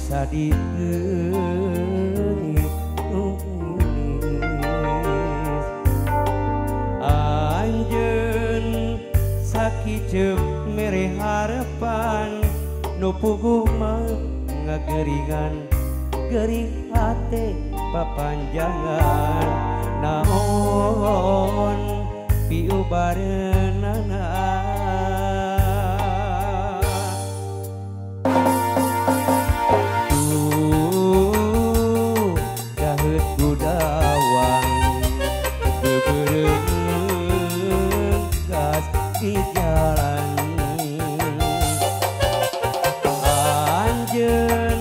bisa dikenis anjeun sakijep mere harapan nu puguh mah ngageringan gering hate papanjangan naon piu barenana daheut budawang beubeureuh gas di jalan anjeun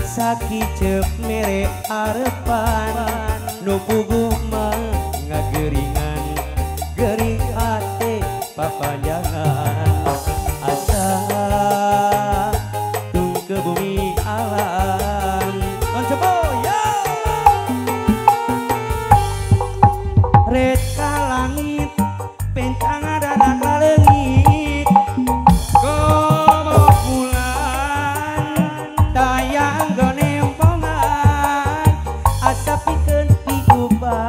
sakijep mere arepan nu puguh mah ngageringan gering hate papanjangan asa tung ke bumi alam koncopo ya red ka langit pencang dada ka leungit komo bulan tayang gonempongan asa pikeun piguban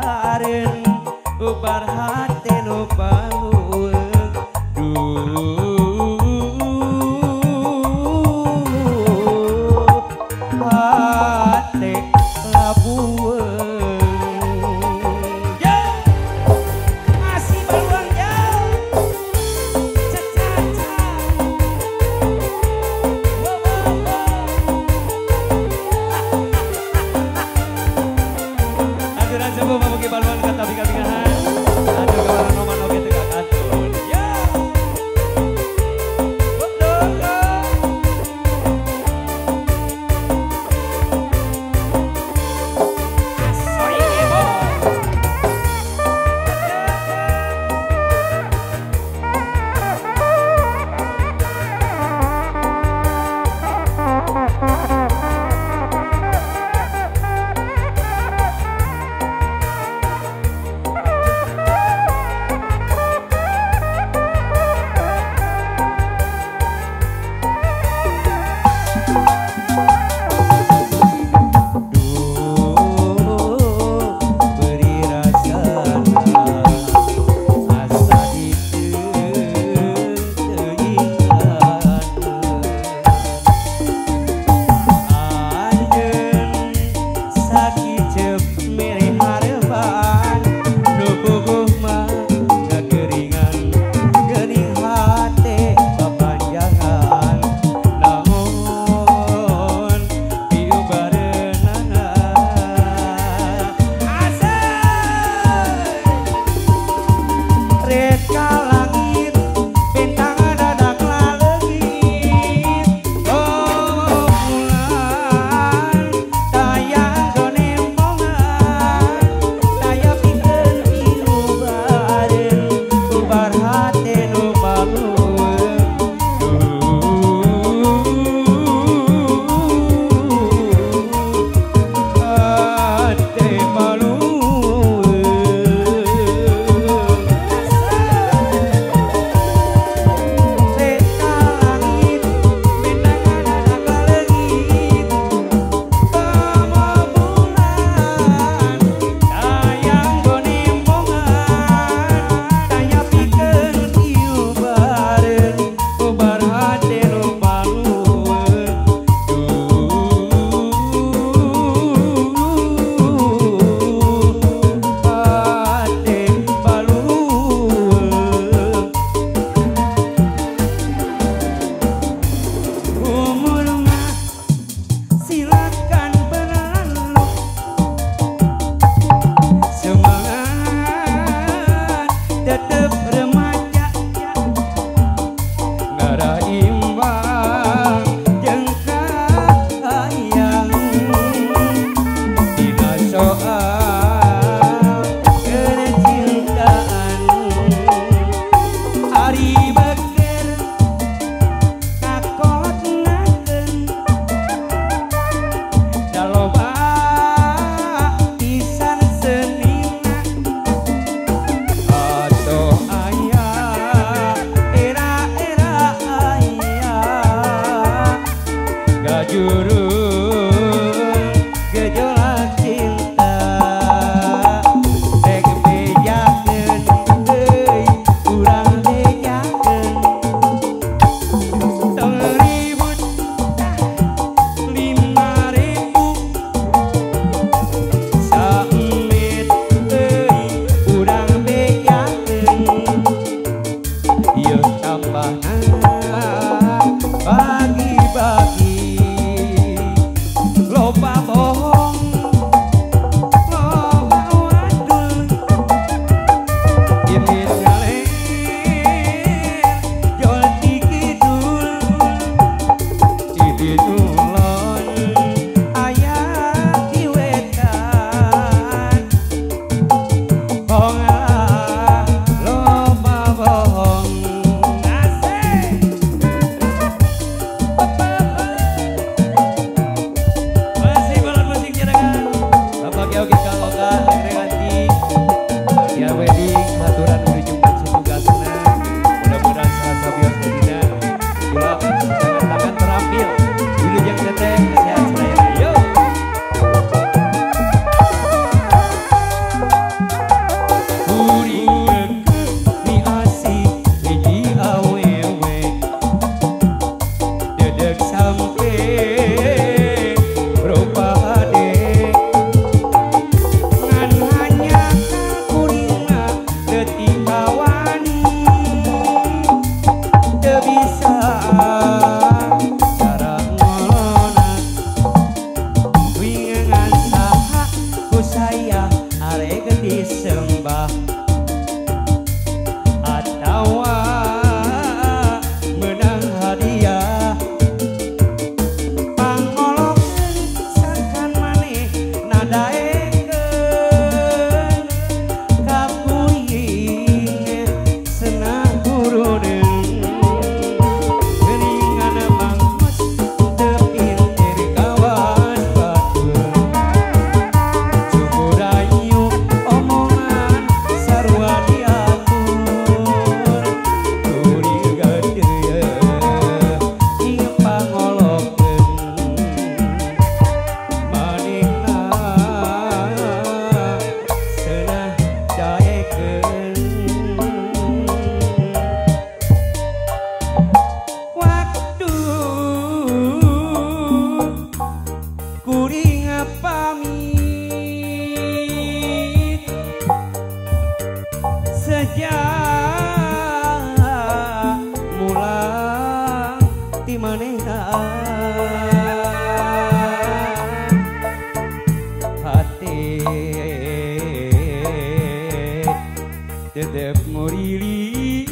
tetep murili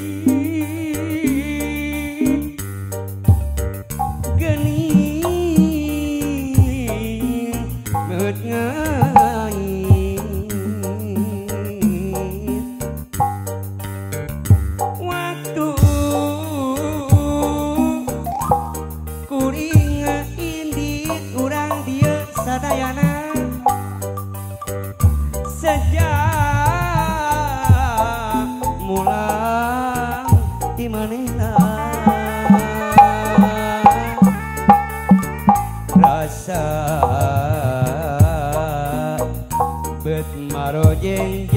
geni meut ngait waktu kuring indit urang dieu sadayana sejak mulang di manehna rasa bet marojeng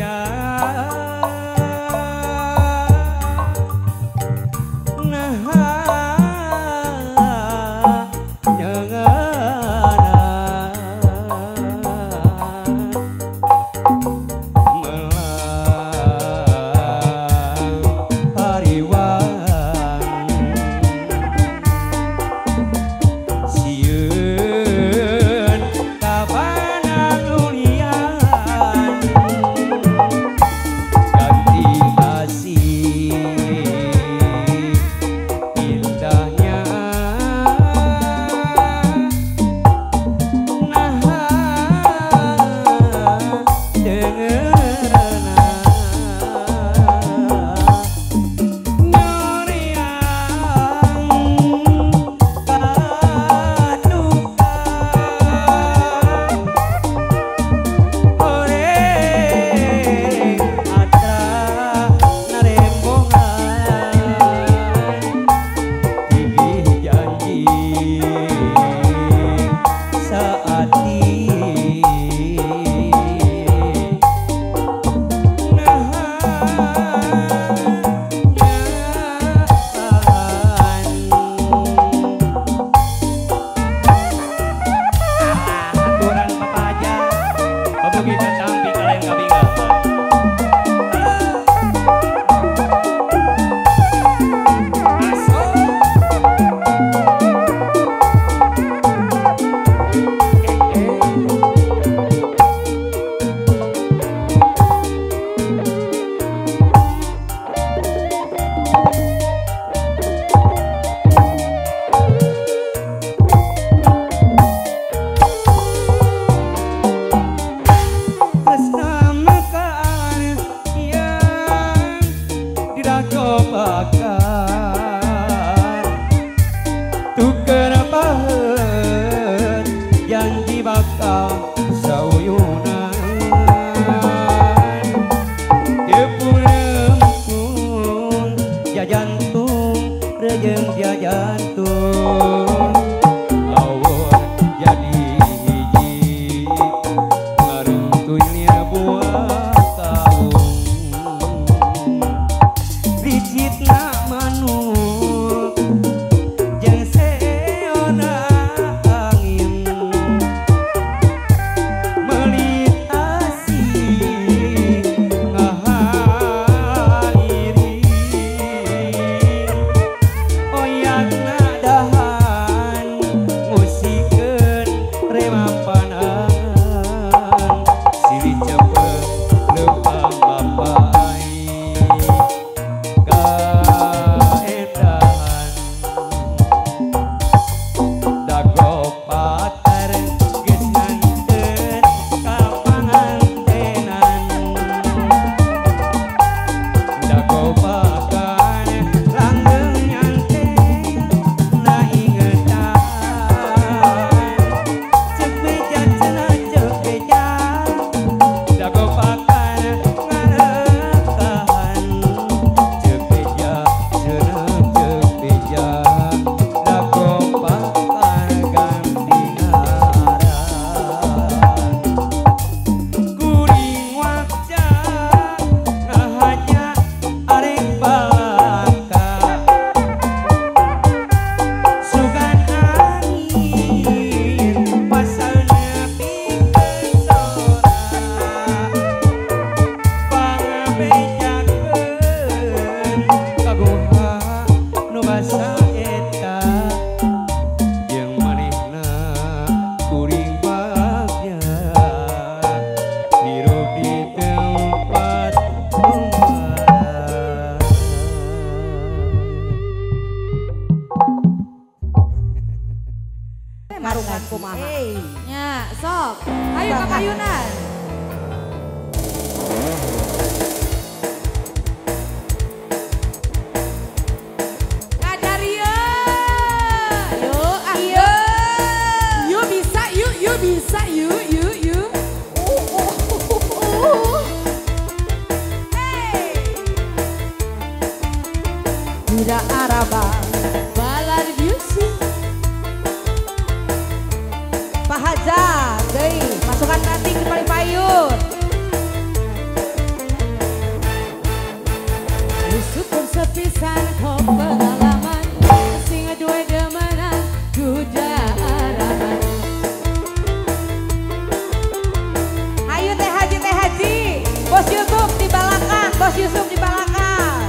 Yusuf di Balakan.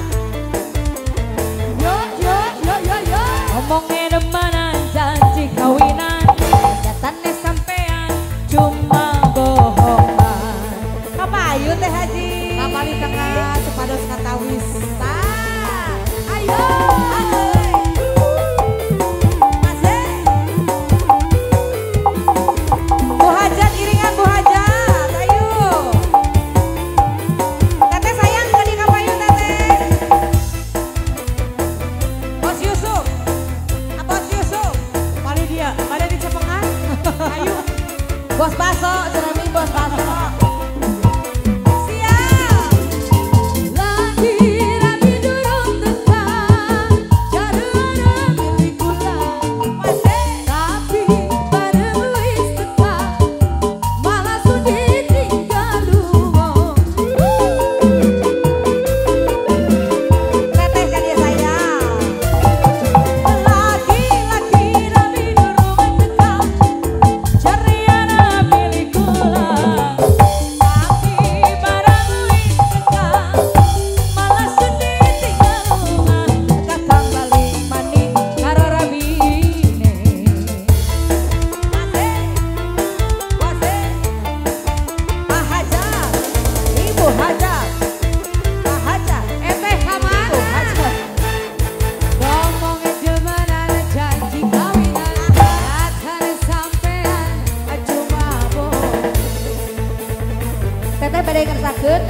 Yo yo yo yo yo. Ngomongnya demanan janji kawinan, kenyataannya sampean cuma bohongan. Kapayu teh Haji. Kapali tengah sepados katawis. Ayo. Bu Hajat iringan Bu Hajat. Ayo. Teteh sayang ke di kapayu teteh. Bos Yusuf. Bos Yusuf. Mari dia, mari di Cepengan. Ayo. Bos Baso, Jeremy Bos Baso. Teteh badai kersakeun,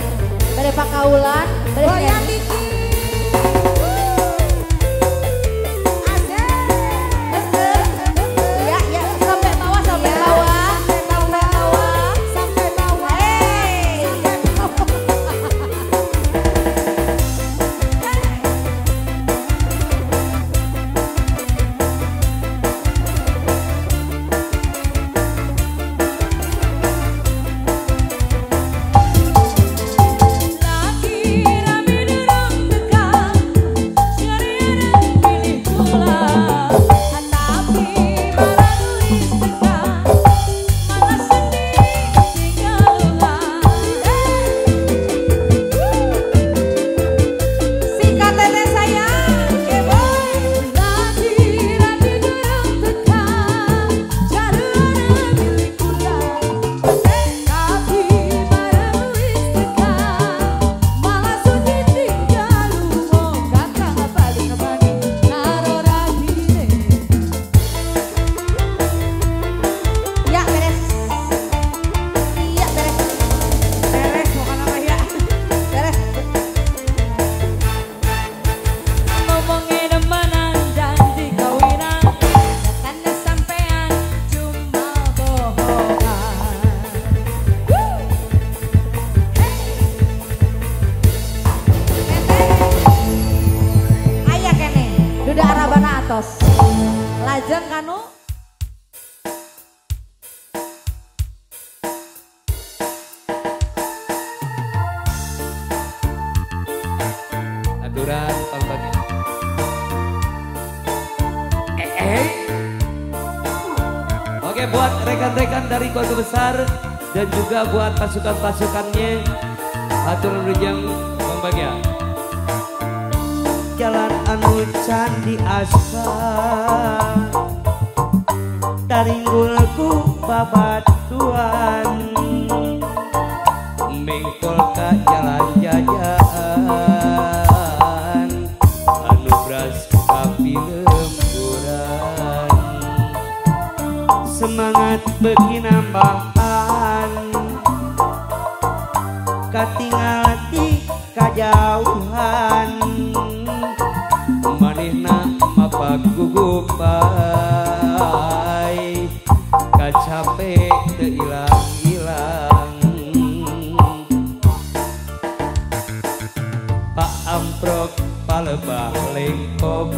badai pakaulan, badai goyang dikit. Ya, ya, sampai bawah, sampai bawah, sampai bawah, sampai bawah. Lajeng kanu Aturan pembagian. Oke, buat rekan-rekan dari keluarga besar dan juga buat pasukan-pasukannya, aturan rejang pembagian. Jalan anu candi aspal taringgulku babatuan mengkol ka jalan jajan anu bras kapi lemburan semangat begi nambahan katingal di kajauhan manehna mapagugupai kacape teu ilang-ilang Pak Amprok palebah lengkop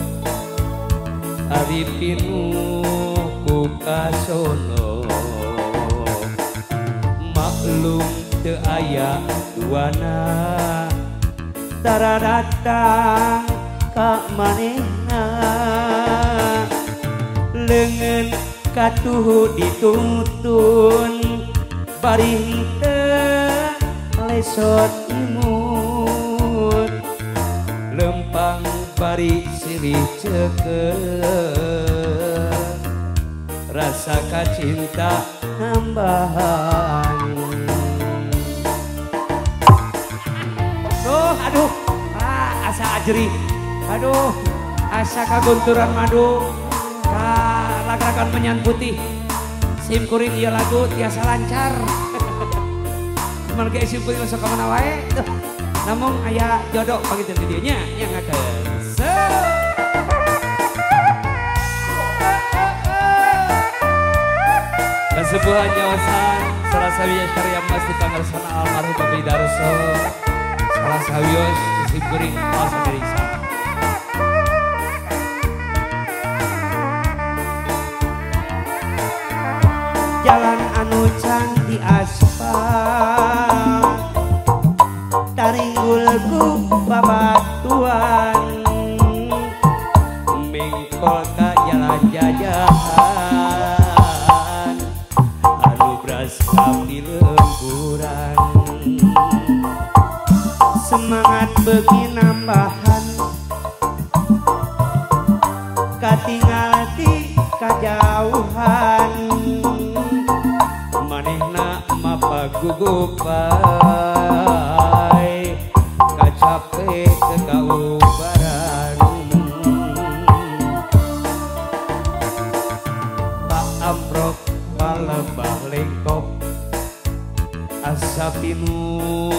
ari pinuh ku kasono maklum teu aya duana tara datang ka manehna leungeun katuhu ditutun bari henteu lesot imun bari silih ceker rasa kacinta nambahan. Aduh, asa ajri, aduh, asa kagunturan madu, lagrakan menyan putih, sim kuring ieu lagu tiasa lancar. Cuman ge sim kuring sok kamana wae, namun aya jodoh pagitu di dieu nya nyangakeun. Sebuah nyawasan salah sawiya karya mas di tanggal sana almarhum Bapak Darso salah sawios sim kuring asa derisa. Jalan anu can di aspal taringgul ku babatuan mingkol ka jalan jajahan anu bras kapi lemburan semangat begi nambahan katinggal di kajauhan manehna mapa gugupai kacape kekaubaran Pak Amprok palembah lengkop asapinu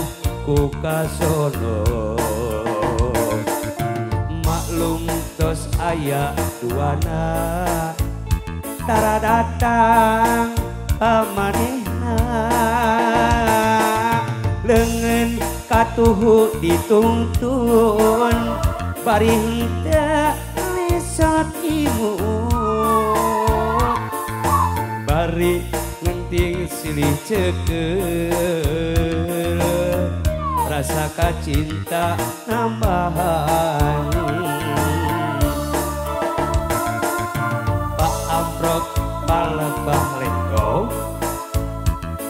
ku kasono maklum tos aya duana tara datang pamanehna leungeun katuhu dituntun bari henteu lesot imut bari ngenting silih cekel rasa kacinta nambahan Pak Amprok palembah lengkop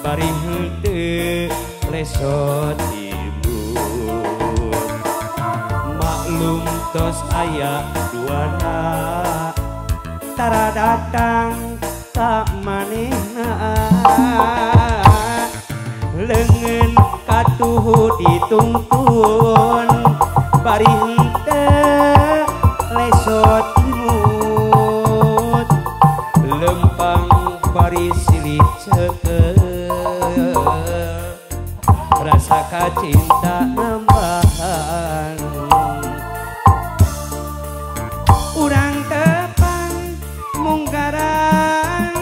bari henteu lesot imut maklum tos aya duana tara datang ka manehna leungeun katuhu dituntun bari henteu lesot imut lempang bari silih cekel rasa kacinta nambahan urang tepang munggaran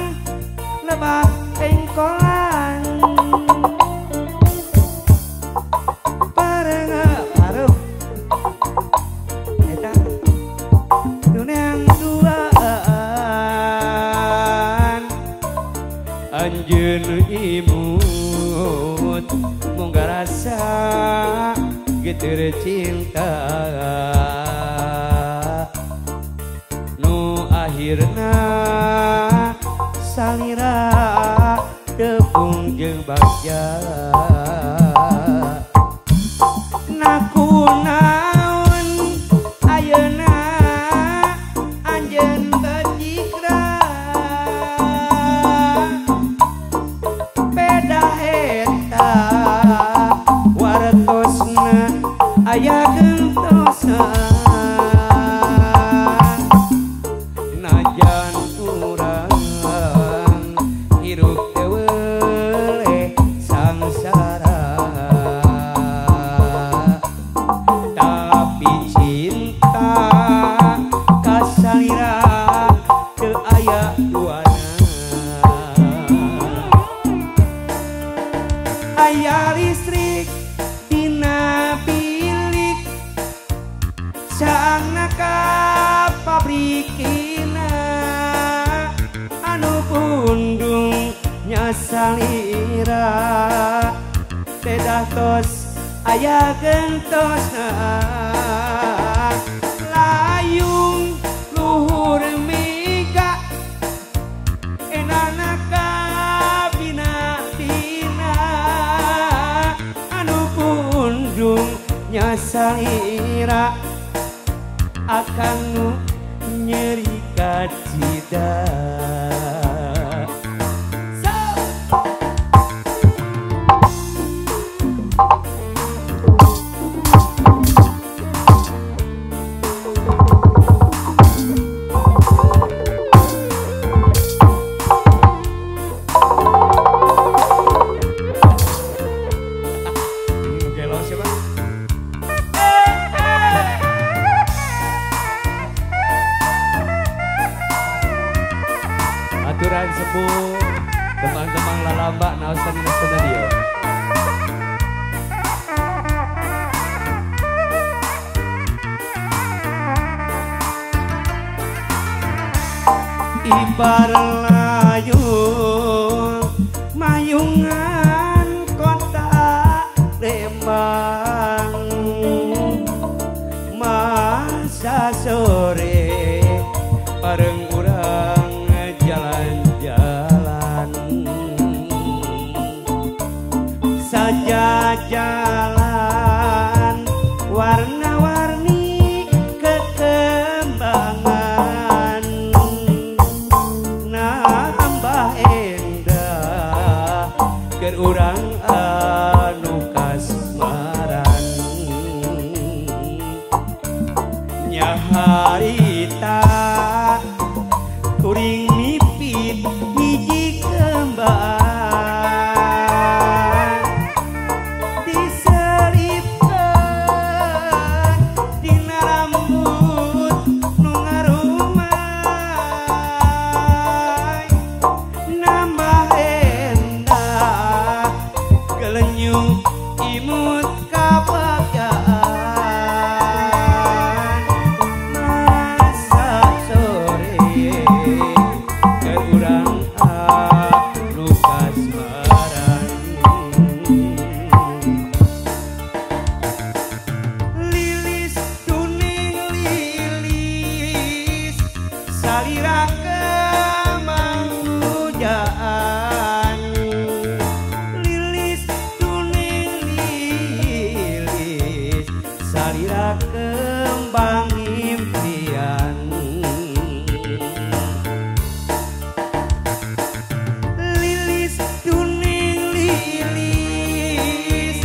lebah pengkolan pareng eta tunang duaan anjeun imut mungga rasa geter cinta nu akhirna salira tepung jeung bagja nakunaon ayeuna anjeun tejikra beda eta wartosna aya gentosan najan urang hirup teu weuleh sangsara tapi cinta kasalira teu aya duana aya listrik dina bilik saangna ka pabrikina anu pundung nyasalira tedah tos aya gentosna layung luhur miga enana kabina-bina anu pundung nyasalira akan nyeri kacida. Aturan sepuh teman-teman lalamba naosan di studio. Ibar layung mayungan kota Lembang, masa sore bareng urang jalan-jalan, saja jalan warna-warni kekembangan, nambah endah keur urang anu kasmaran. Nya harita kuring nipit hiji kembar, diselipkeun dina rambut nu ngarumay, nambah endah gelenyung imut kabagaan, masa sore keur urang anu kasmaran. Lilis kuning lilis salira kemangujaan, lilis kuning lilis salira kembang impian, lilis kuning lilis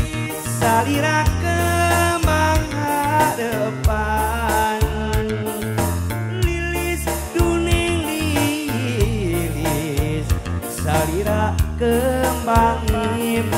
salira kembang hadepan, lilis kuning lilis salira kembang impian.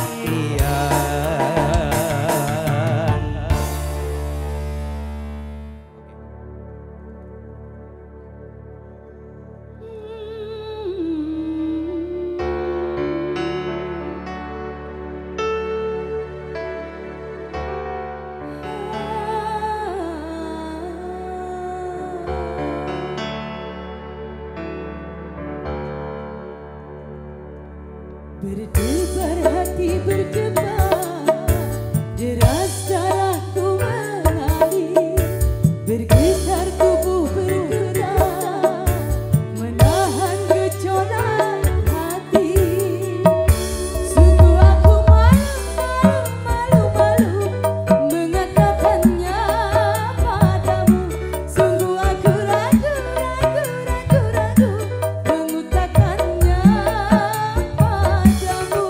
Berdebar hati berdebar, deras darahku mengalir, bergetar tubuh bergetar, menahan gejolak hati. Sungguh aku malu mengatakannya padamu. Sungguh aku ragu mengutakannya padamu.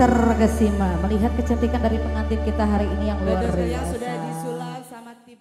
terkesima melihat kecantikan dari pengantin kita hari ini yang luar biasa. Sudah disulap sama tim